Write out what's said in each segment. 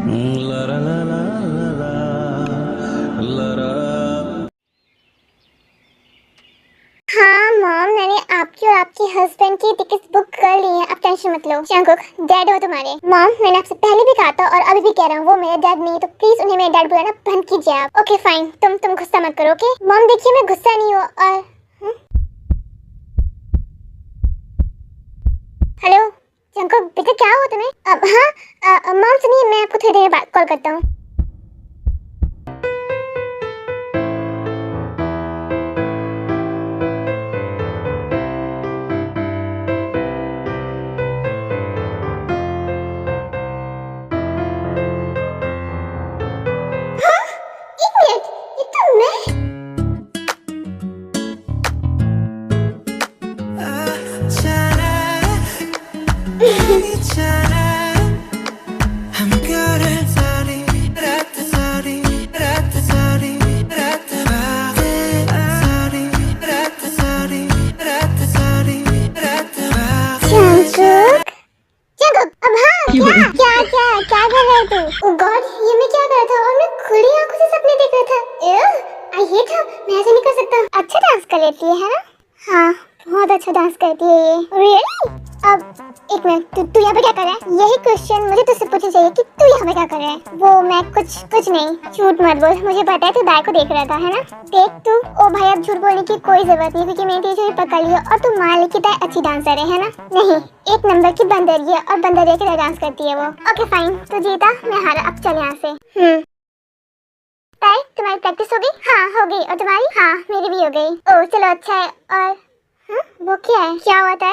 La la la la la la la। हाँ mom, मैंने आपकी और आपके हस्बैंड की टिकट बुक कर ली है, आप टेंशन मत लो। जंगकुक डैड हो तुम्हारे। मॉम, मैंने आपसे पहले भी कहा था और अभी भी कह रहा हूँ, वो मेरे डैड नहीं है, तो प्लीज उन्हें मेरे डैड बुलाना बंद कीजिए आप। ओके फाइन, तुम गुस्सा मत करो। ओके मॉम, देखिए मैं गुस्सा नहीं हूँ। और हेलो जंगकुक बेटा, क्या हुआ तुम्हें? अब हाँ मॉम सुनिए, मैं आपको थोड़ी देर बाद कॉल करता हूँ। एक मिनट, ये तो मैं। जंगकुक जंगकुक, अब हाँ क्या कर रहे तू? ओह गॉड, ये मैं क्या कर रहा था? और मैं खुली आंखों से सपने देख रहा था। आई हेट, मैं ऐसे नहीं कर सकता। अच्छा डांस कर लेती है ना? हाँ, बहुत अच्छा डांस करती है ये। रियली? अब एक मिनट, तू यहाँ पे क्या कर रहा है? यही क्वेश्चन मुझे तुझसे पूछना चाहिए कि तू यहाँ पे क्या कर रहा है? वो मैं कुछ नहीं। झूठ मत बोल, मुझे पता है तू दाई को देख रहा था, है ना? देख तू। ओ भाई, अब झूठ बोलने की कोई जरूरत नहीं, क्योंकि मैंने तुझे पकड़ लिया और तू मान ली कि दाई अच्छी डांसर है ना? नहीं, एक नंबर की बंदरिया है और बंदरिया की तरह डांस करती है वो। ओके फाइन, तू जीता, मैं हारा। अब चल यहाँ से। दाई, तुम्हारी प्रैक्टिस हो गई? हाँ हो गई। और तुम्हारी? हाँ मेरी भी हो गई। ओह चलो अच्छा है। और वो क्या है? क्या हुआ था?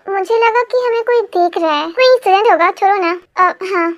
मुझे लगा कि हमें कोई देख रहा है। कोई इंसिडेंट होगा, छोड़ो ना। हाँ।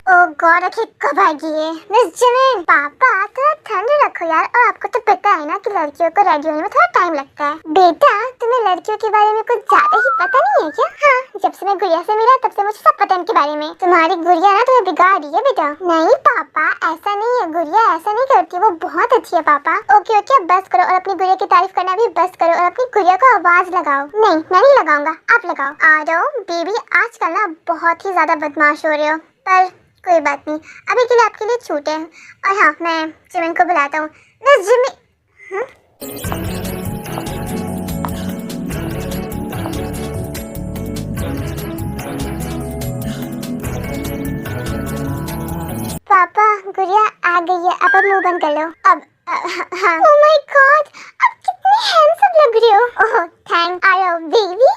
ओह गॉड, आखिर कब आएगी ये? मिस जिमिन, पापा थोड़ा ठंड रखो यार। और आपको तो पता है ना कि लड़कियों को रेडी होने में थोड़ा टाइम लगता है। बेटा, तुम्हें लड़कियों के बारे में कुछ ज्यादा ही पता नहीं है क्या? हाँ, जब से मैं गुड़िया से मिला तब से मुझे सब पता है इनके बारे में। तुम्हारी गुड़िया ना तुम्हें बिगाड़ रही है बेटा। नहीं पापा, ऐसा नहीं है, गुड़िया ऐसा नहीं करती, वो बहुत अच्छी है पापा। ओके ओके, बस करो और अपनी गुड़िया की तारीफ करना भी बस करो और अपनी गुड़िया को आवाज लगाओ। नहीं, मैं नहीं लगाऊंगा, आप लगाओ। आ जाओ बेबी, आजकल ना बहुत ही ज्यादा बदमाश हो रहे हो, पर कोई बात नहीं, अभी के लिए आपके लिए छूट है। और हाँ, मैं जिमिन को बुलाता हूँ। Miss Jimin. पापा, गुड़िया आ गई है, अब मुंह बंद कर लो। अब हाँ। ओह माय गॉड, अब कितने हैंडसम लग रही हो। ओह थैंक आयो बेबी।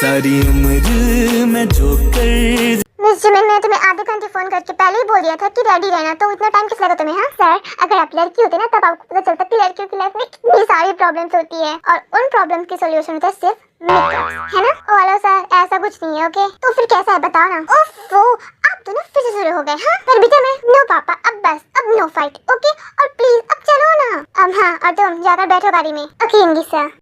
सारी उम्र मैं जो कर। मिस जिमिन, मैंने तुम्हें आधे घंटे फोन करके पहले ही बोल दिया था कि रेडी रहना, तो इतना टाइम किस लगा तुम्हें? हाँ सर, अगर आप लड़की होते ना तब आपको पता चलता कि लड़कियों की लाइफ में कितनी सारी प्रॉब्लम्स होती है और उन प्रॉब्लम्स की सॉल्यूशन होता है सिर्फ मेकअप, है ना? ओ हेलो सर, ऐसा कुछ नहीं है। ओके तो फिर कैसा है बताओ ना। ओफो, आप दोनों फिर से शुरू हो गए। हाँ पर बेटा मैं नो पापा, अब बस, अब नो फाइट। ओके और प्लीज अब चलो ना। अब हाँ, और तुम जाकर बैठो गाड़ी में। ओके इंगी sir.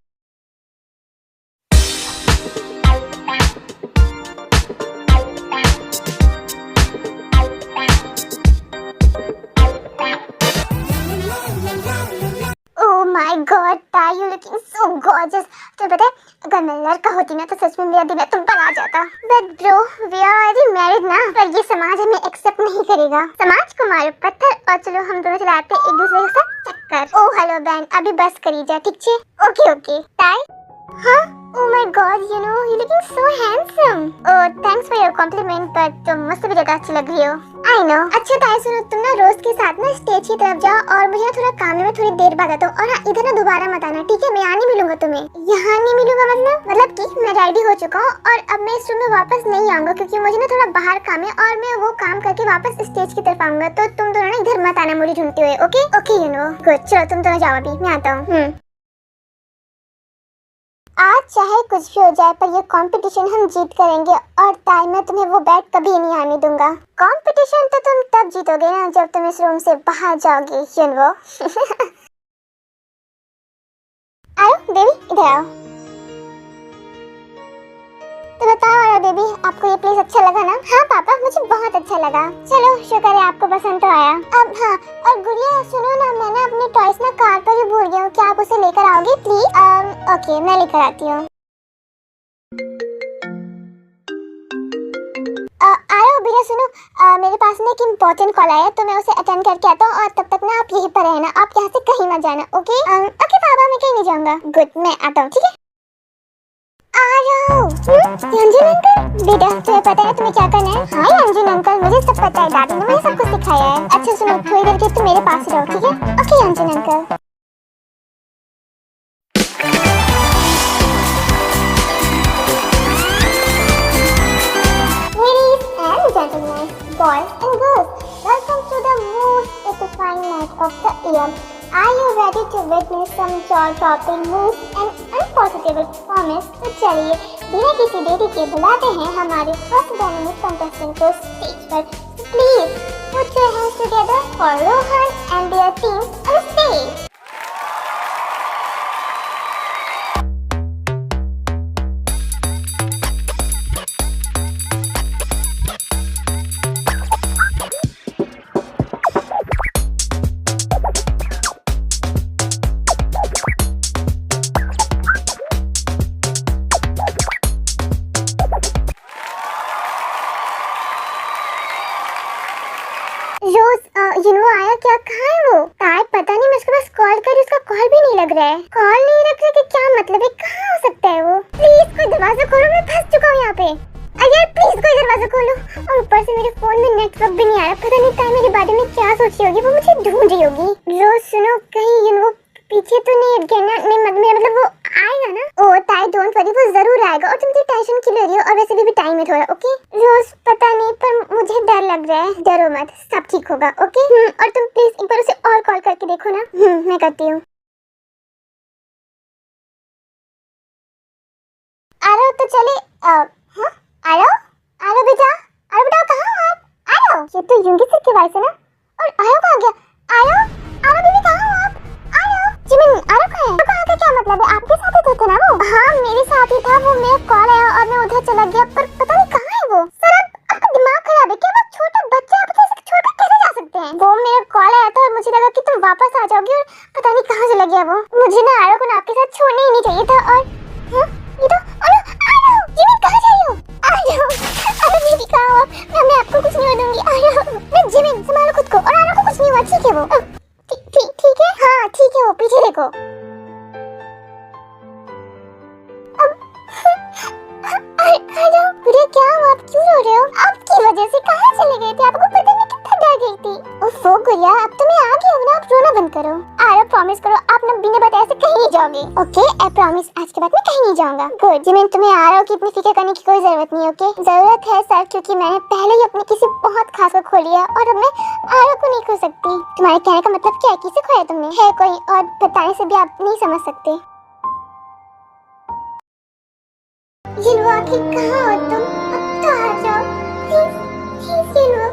Oh my God, Ty, you looking so gorgeous. तो पता है, अगर मैं लड़का होती ना तो सच में मेरा दिल तुम पर आ जाता। But bro, we are already married ना, पर ये समाज हमें एक्सेप्ट नहीं करेगा। समाज को मारो पत्थर और चलो हम दोनों चलाते एक दूसरे के साथ चक्कर। ओह हेलो बहन, अभी बस करी जा, ठीक है? Okay okay. Ty? हाँ? Oh my God, you know, you're looking so handsome. Oh, thanks for your compliment, but तुम मुझसे भी ज्यादा अच्छी लग रही हो। I know. अच्छा ताई सुनो, तुम ना रोज के साथ ना स्टेज की तरफ जाओ और मुझे ना थोड़ा काम है, मैं थोड़ी देर बाद आता हूँ। और हाँ, इधर ना दोबारा मत आना, ठीक है? मैं यहाँ नहीं मिलूंगा तुम्हें। यहाँ नहीं मिलूंगा मतलब कि मैं रेडी हो चुका हूँ और अब मैं इस रूम में वापस नहीं आऊंगा, क्योंकि मुझे ना थोड़ा बाहर काम है और मैं वो काम करके वापस स्टेज की तरफ आऊंगा। तो तुम दोनों ना इधर मत आना मुझे ढूंढते हुए। Okay okay you know. Good, चलो तुम दोनों जाओ, अभी मैं आता हूँ। आज चाहे कुछ भी हो जाए, पर ये कंपटीशन हम जीत करेंगे और ताई मैं तुम्हें वो बैट कभी नहीं आने दूंगा। कंपटीशन तो तुम तब जीतोगे ना जब तुम इस रूम से बाहर जाओगे, यू नो। आओ बेबी, इधर आओ। तो बताओ बेबी, आपको ये प्लेस अच्छा लगा ना? हाँ पापा, मुझे बहुत अच्छा लगा। चलो शुक्र है आपको पसंद तो आया। अब हाँ, और गुड़िया सुनो ना, मैं ना अपने टॉयज ना कार पर ही भूल गया हूँ, क्या आप उसे लेकर आओगे प्लीज? ओके मैं लेकर आती हूँ। भैया सुनो, मेरे पास ना एक इम्पोर्टेंट कॉल आया है, तो मैं उसे अटेंड करके आता हूँ और तब तक ना आप यहीं पर रहना, आप यहाँ से कहीं मत जाना। ओके ओके पापा, मैं कहीं नहीं जाऊंगा। गुड, मैं आता हूँ, ठीक है? आ रहा हूँ। अंजुन अंकल, बेटा तुम्हें पता है तुम्हें क्या करना है? हाँ अंजुन अंकल, मुझे सब पता है, दादी ने मुझे सब कुछ सिखाया है। अच्छा सुनो, थोड़ी देर के तुम मेरे पास रहो, ठीक है? ओके अंजुन uncle. Gentlemen, boys and girls, welcome to the most electrifying night of the year. Are you ready to witness some jaw-dropping moves and unforgettable performance? तो चलिए बिना किसी देरी के बुलाते हैं हमारे फर्स्ट डायनामिक कंटेस्टेंट को स्टेज पर। Please put your hands together for Rohan and their team on stage. रोज आया क्या? कहाँ है वो? शायद पता नहीं, मैं उसके पास कॉल करी, उसका कॉल भी नहीं लग रहा है। कॉल नहीं लग रहा कि क्या मतलब है? कहाँ हो सकता है वो? प्लीज कोई दरवाजा खोलो, मैं फंस चुका हूँ यहाँ पे। अरे प्लीज कोई दरवाजा खोलो। और ऊपर से मेरे फोन में नेटवर्क भी नहीं आ रहा, पता नहीं ताई मेरे बारे में क्या सोच रही होगी, वो मुझे ढूंढ रही होगी। रोज सुनो, कहीं वो पीछे तो नहीं हट गया ना? मतलब वो आएगा ना? ओ ताई डोंट वरी, वो जरूर आएगा। और तुम इतनी टेंशन क्यों ले रही हो? और वैसे भी टाइम है थोड़ा। ओके रोज, पता नहीं पर मुझे डर लग रहा है। डरो मत, सब ठीक होगा। ओके और तुम प्लीज एक बार उसे और कॉल करके देखो ना। मैं करती हूँ। आ रहा हो तो चले। हाँ आ रहा हो बेटा, आ रहा बेटा, कहाँ हो आप? आ रहा हो? ये तो यूंगी सर की वॉइस है ना? और आयो कहाँ गया? आयो बेबी, कहाँ हो आप? आयो जिमिन, आयो कहाँ है? कहाँ का क्या मतलब है? आपके साथ ही थे ना वो? हाँ मेरे साथ ही था वो। मेरा कॉल आया और मैं उधर चला गया, पर पता नहीं कहाँ है वो। सर आपका दिमाग खराब है क्या? वो छोटा बच्चा, आप ऐसे छोड़ कर कैसे जा सकते हैं? वो मेरा कॉल आया था और मुझे लगा कि तुम वापस आ जाओगी, और पता नहीं कहाँ चला गया वो। मुझे ना आयो को ना आपके साथ छोड़ना ही नहीं चाहिए था। और ये तो आयो जिमिन, कहाँ जा रही हो? आयो बेबी, कहाँ हो आप? मैं आपको कुछ नहीं होने दूंगी। आयो मैं जिमिन, संभालो खुद को। और आयो को कुछ नहीं हुआ, ठीक है वो? ठीक है, हाँ ठीक है वो, पीछे देखो। अरे क्या हुआ? आप क्यों रो रहे हो? आपकी वजह से कहाँ चले गए थे? आपको पता नहीं कितना डर गई थी। ओफो गुड़िया, अब तो मैं आ गई हूँ ना, आप रोना बंद करो। आरो प्रॉमिस करो आप ना बिना बताए से कहीं नहीं जाओगे। ओके आई प्रॉमिस, आज के बाद मैं कहीं नहीं जाऊंगा। गुड जिमिन, तुम्हें आरो की इतनी फिक्र करने की कोई जरूरत नहीं। ओके जरूरत है सर, क्योंकि मैंने पहले ही अपनी किसी बहुत खास को खो लिया और अब मैं आरो को नहीं खो सकती। तुम्हारे कहने का मतलब क्या है? किसे खोया तुमने? है कोई और बताने से भी आप नहीं समझ सकते। जिन्हो आखिर कहाँ हो तुम? अब तो आ जाओ please जिन्हो।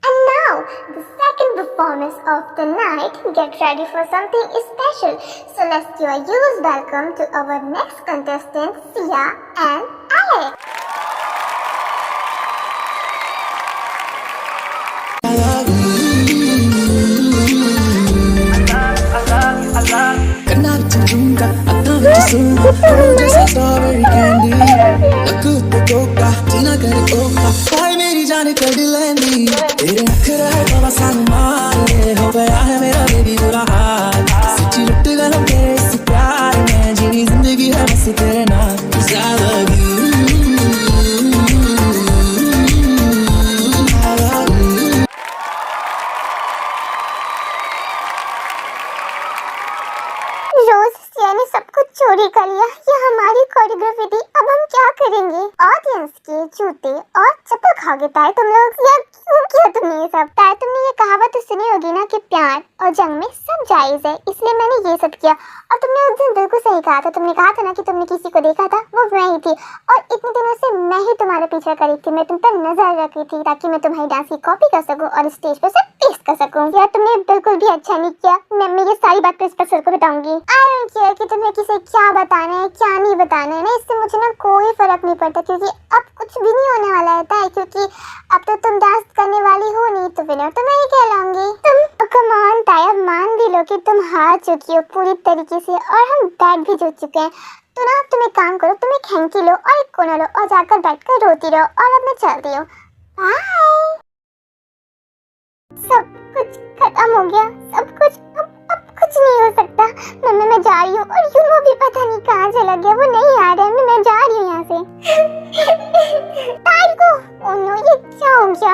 And now the second performance of the night. Get ready for something special. So let's give a huge welcome to our next contestant, Sia and Alex. मेरी जान कर लेंदी तेरे नखरा है बाबा सानू मारे हो गया है मेरा बेबी बुरा हाल सच्ची लुट गया तेरे इस प्यार में जीनी जिंदगी है बस तेरे नाल रोज सिया ने सब कुछ चोरी कर लिया। ये हमारी कोरियोग्राफी थी, अब हम क्या करेंगे? ऑडियंस के जूते और चप्पल खाओगे ताई तुम लोग? यार क्यों किया तुमने ये सब? ताई तुमने ये कहावत तो सुनी होगी ना कि प्यार और जंग में सब जायज है, इसलिए मैंने ये सब किया। और तुमने उस दिन बिल्कुल सही कहा था, तुमने कहा था ना कि तुमने किसी को देखा था, वो मैं ही थी। और इतने दिनों से मैं ही तुम्हारा पीछा कर रही थी, मैं तुम पर नजर रख रही थी ताकि मैं तुम्हारी डांस की कॉपी कर सकूं और स्टेज पर से पेस्ट कर सकूं। यार तुमने बिल्कुल भी अच्छा नहीं किया। मैं ये सारी बात प्रिंसिपल को बताऊंगी। आई डोंट केयर कि तुम्हें किसे क्या बताना है क्या नहीं बताना है ना, इससे मुझे ना कोई फर्क नहीं पड़ता, क्योंकि अब कुछ भी नहीं होने वाला है। क्योंकि अब तो तुम डांस करने वाली हो नहीं, तो विनर तो मैं ही कहलाऊंगी। तुम कम ऑन ताया, मान भी लो कि तुम हार चुकी हो पूरी तरीके से और हम बैठ भी जुट चुके हैं। तो ना तुम एक काम करो, तुम एक हैंकी लो और एक कोना लो और जाकर बैठकर रोती रहो। और अब मैं चलती हूँ, हाय। सब कुछ खत्म हो गया, सब कुछ। अब कुछ नहीं हो सकता। मम्मी मैं जा रही हूँ और यूनो भी पता नहीं कहाँ चला गया, वो नहीं आ रहा है। मैं जा रही हूँ यहाँ से। ताई को, ओह नो, ये क्या हो गया?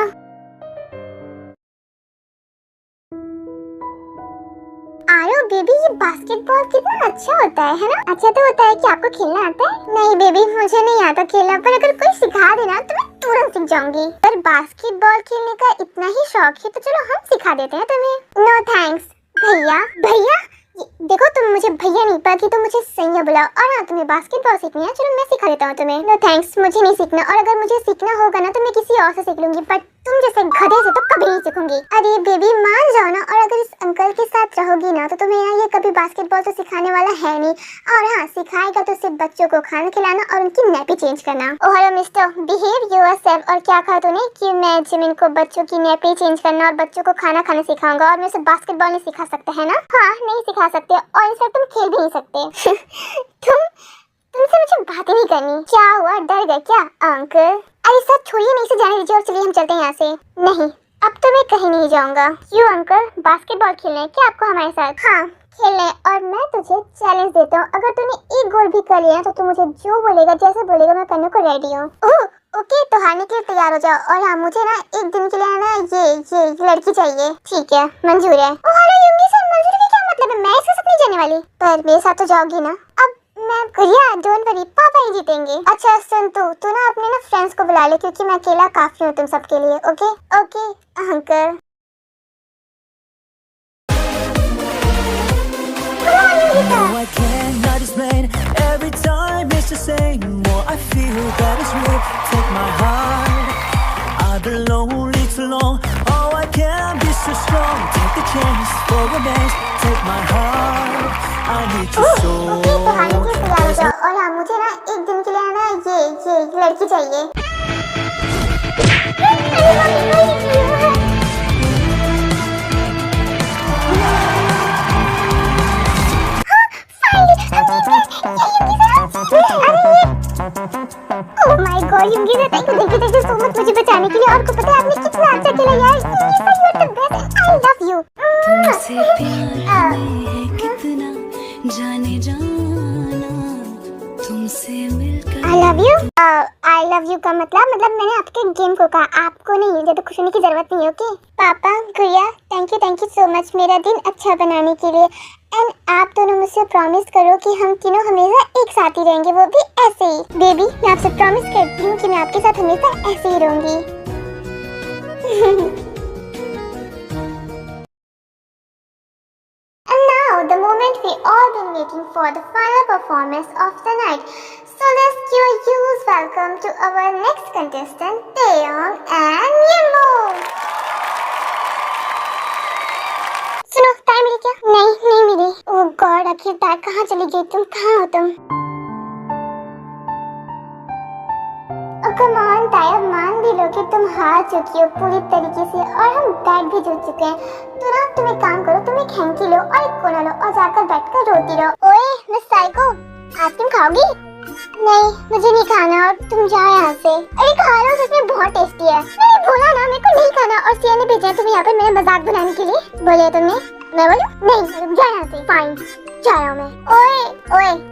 आरो बेबी, ये बास्केटबॉल कितना अच्छा होता है ना? अच्छा तो होता है कि आपको खेलना आता है? नहीं बेबी, मुझे नहीं आता खेलना, पर अगर कोई सिखा देना तो मैं तुरंत सीख जाऊंगी। पर बास्केटबॉल खेलने का इतना ही शौक है तो चलो हम सिखा देते हैं तुम्हें। नो थैंक्स भैया। भैया देखो, तुम मुझे भैया नहीं पाती तो मुझे सैया बुलाओ। और हाँ, तुम्हें बास्केटबॉल सीखनी है, चलो मैं सिखा देता हूँ तुम्हें। नो थैंक्स, मुझे नहीं सीखना। और अगर मुझे सीखना होगा ना तो मैं किसी और से सीख लूंगी, बट तुम जैसे गधे से तो कभी नहीं सीखूंगी। अरे बेबी मान जाओ ना, और अगर इस अंकल के साथ रहोगी ना तो तुम्हें ना ये कभी बास्केटबॉल तो सिखाने वाला है नहीं। और हाँ, सिखाएगा तो सिर्फ बच्चों को खाना खिलाना और उनकी नैपी चेंज करना। Oh hello mister, behave yourself. और क्या कहा तूने कि मैं जिमिन को बच्चों की नैपी चेंज करना और बच्चों को खाना खाना सिखाऊंगा, और मैं उसे बास्केटबॉल नहीं सिखा सकता है ना? हाँ नहीं सिखा सकते, और इस तुम खेल भी नहीं सकते। तुमसे मुझे बात ही नहीं करनी। क्या हुआ, डर गए क्या अंकल? अरे सब छोड़िए, नहीं से जाने दीजिए और चलिए हम चलते हैं यहाँ से। नहीं, अब तो मैं कहीं नहीं जाऊंगा। क्यों अंकल, बास्केटबॉल खेलने क्या आपको हमारे साथ? हाँ खेलने, और मैं तुझे चैलेंज देता हूँ, अगर तूने एक गोल भी कर लिया तो तू मुझे जो बोलेगा, जैसे बोलेगा, मैं करने को रेडी हूँ। ओके, तो हारने के लिए तैयार हो जाओ। और हाँ, मुझे ना एक दिन के लिए ना ये लड़की चाहिए। ठीक है, मंजूर है। ओह हेलो युंगी सर, मंजूर का क्या मतलब है? मैं इसके साथ नहीं जाने वाली। पर मेरे साथ तो जाओगी ना? अब मैं गुड़िया, डोंट वरी, पापा ही जीतेंगे। अच्छा सुन, तू ना अपने ना फ्रेंड्स को बुला ले, क्योंकि मैं अकेला काफी हूँ तुम सबके लिए। Okay okay uncle. No, I cannot explain. Every time it's the same. More I feel that is real. Take my heart. I've been lonely too long. Oh, I can't be so strong. Take the chance for romance. Take my heart. I need you so. Okay, तो हारने के लिए तैयार हो जाओ। और हाँ, मुझे ना एक दिन के लिए ना ये लड़की चाहिए। Oh my God, युंगी sir, thank you so much मुझे बचाने के लिए। और को पता है आपने कितना अच्छा खेला यार। युंगी sir, you are the best. I love you. तुमसे प्यार है कितना जाने जाना, तुमसे मिलकर I love you. I love you का मतलब मैंने आपके गेम को कहा, आपको नहीं। ज्यादा खुश होने की जरूरत नहीं है। ओके पापा, गुड़िया, थैंक यू सो मच मेरा दिन अच्छा बनाने के लिए। एंड आप दोनों मुझसे प्रॉमिस करो कि हम तीनों हमेशा एक साथ ही रहेंगे, वो भी ऐसे ही। बेबी, मैं आपसे प्रॉमिस करती हूँ कि मैं आपके साथ हमेशा ऐसे ही रहूंगी। And now the moment we all been waiting for, the final performance of the night. So let's give a huge welcome to our next contestant, Taeyong and Yimbo. सुनो, ताई मिली क्या? नहीं मिली। ओह गॉड, आखिरकार कहाँ चली गई तुम? कहाँ हो तुम? कम ऑन ताई, अब मान भी लो कि तुम हार चुकी हो पूरी तरीके से, और हम बैठ भी जुट चुके हैं। तो ना तुम एक काम करो, तुम एक हैंकी लो और एक कोना लो और जाकर बैठकर रोती रहो। ओए मिस साइको, आइसक्रीम खाओगी? नहीं मुझे नहीं खाना, और तुम जाओ यहाँ से। अरे खा लो, सच में बहुत टेस्टी है। मैंने बोला ना मेरे को नहीं खाना, और सिया ने भेजा तुम्हें यहाँ पर मेरा मजाक बनाने के लिए। बोले तुमने? मैं बोलूं? नहीं, जा यहाँ से। फाइन, जा रहा हूँ मैं। ओए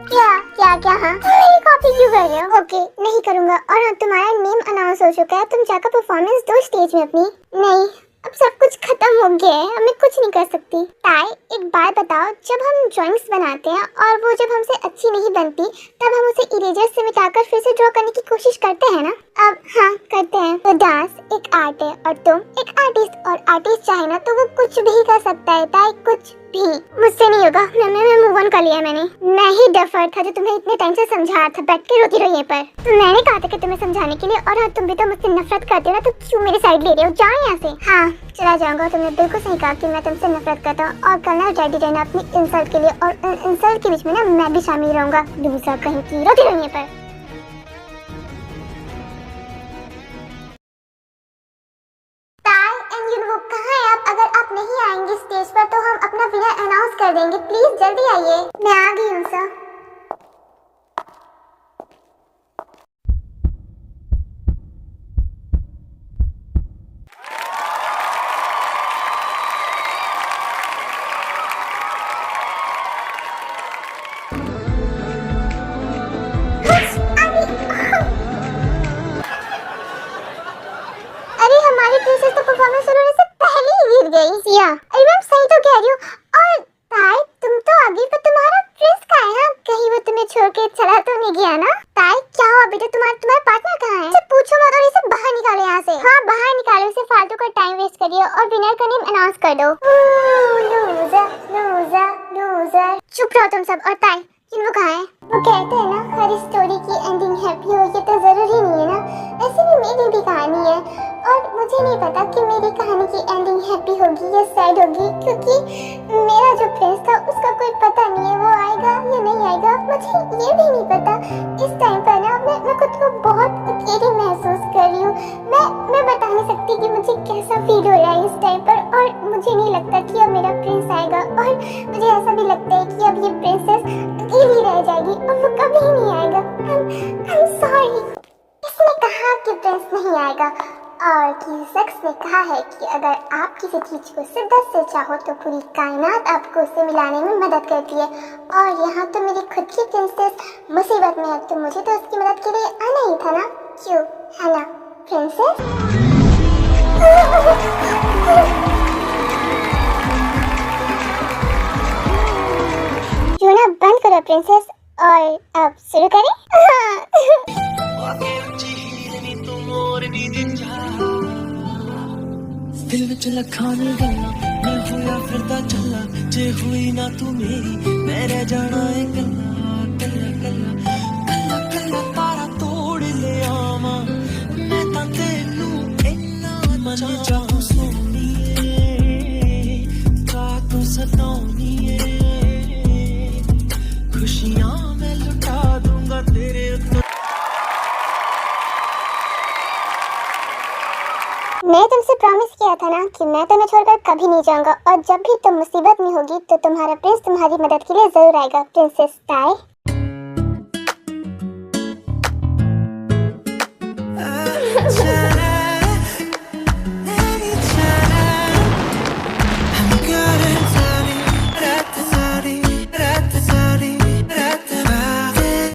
क्या हाँ? मेरी कॉपी क्यों कर रहे हो? ओके नहीं करूँगा। और हाँ, तुम्हारा नेम अनाउंस हो चुका है, तुम जाकर परफॉर्मेंस दो स्टेज में अपनी। नहीं, अब सब कुछ खत्म हो गया है, अब मैं कुछ नहीं कर सकती। ताई एक बात बताओ, जब हम ड्राइंग्स बनाते हैं और वो जब हमसे अच्छी नहीं बनती, तब हम उसे इरेजर से मिटाकर फिर से ड्रॉ करने की कोशिश करते हैं ना? अब हाँ करते हैं। तो डांस एक आर्ट है और तुम एक आर्टिस्ट, और आर्टिस्ट चाहे ना तो वो कुछ भी कर सकता है। ताई कुछ भी मुझसे नहीं होगा। मैं मूव ऑन कर लिया मैंने। मैं ही डफर था जो तुम्हें इतने टाइम से समझा रहा था, बैठ के रोती रही पर। तो मैंने कहा था कि तुम्हें समझाने के लिए, और हाँ तुम भी तो मुझसे नफरत करते हो ना, तो क्यों मेरी साइड ले रहे हो? जाओ यहाँ से। हाँ चला जाऊंगा। तुमने बिल्कुल सही कहा कि मैं तुमसे नफरत करता हूँ, और कल ना रेडी रहना अपनी इंसल्ट के लिए, और इंसल्ट के बीच में ना मैं भी शामिल रहूंगा। लूजर कहीं की, रोती रही पर। अगर आप नहीं आएंगे स्टेज पर तो हम अपना विनर अनाउंस कर देंगे। प्लीज जल्दी आइए। मैं आ गई हूँ सर। ताई क्या हुआ बेटा, तुम्हारा पार्टनर कहाँ है? इसे पूछो मत और इसे बाहर निकालो यहाँ से। हाँ बाहर निकालो इसे, फालतू का टाइम वेस्ट करिए और विनर का नेम अनाउंस कर दो। Loser loser loser. चुप रहो तुम सब। और ताई वो कहाँ है? वो कहते हैं ना हर स्टोरी की एंडिंग हैप्पी हो, ये तो जरूरी नहीं है ना। ऐसे भी मेरी भी कहानी है और मुझे नहीं पता कि मेरी कहानी की एंडिंग हैप्पी होगी या सैड होगी, क्योंकि मेरा जो प्रिंस था उसका कोई पता नहीं है वो आएगा या नहीं आएगा। मुझे ये भी नहीं पता। इस टाइम पर ना मैं खुद को बहुत अकेली महसूस कर रही हूँ। मैं बता नहीं सकती कि मुझे कैसा फील हो रहा है इस टाइम पर। और मुझे नहीं लगता कि अब मेरा प्रिंस आएगा और मुझे ऐसा भी लगता है कि अब ये प्रिंसेस अकेली रह जाएगी और वो कभी नहीं आएगा। I'm sorry। किसने कहा कि प्रिंस नहीं आएगा? और किसी शख्स ने कहा है कि अगर आप किसी चीज को शिद्दत से चाहो तो पूरी कायनात आपको उससे मिलाने में मदद करती है। और यहाँ तो मेरी खुद की प्रिंसेस मुसीबत में है, तो मुझे तो उसकी मदद के लिए आना ही था ना। क्यों है ना प्रिंसेस? रोना बंद करो प्रिंसेस और अब शुरू करें। दिल विच लखां नी गल्लां मैं होया फिरदा चला, जे हुई ना तू मेरी मैं रह जाना है कल्ला कल्ला कल्ला कल्ला कल्ला तारा तोड़ ले आवां मैं तां तैनू इन्ना मजा चाहूं सोनीए का तू सताऊनीए खुशियां मैं लुटा दूंगा तेरे उत्ते। मैं तुमसे प्रॉमिस किया था ना कि मैं तुम्हें छोड़कर कभी नहीं जाऊंगा और जब भी तुम मुसीबत में होगी तो तुम्हारा प्रिंस तुम्हारी मदद के लिए जरूर आएगा। प्रिंसेस ताई।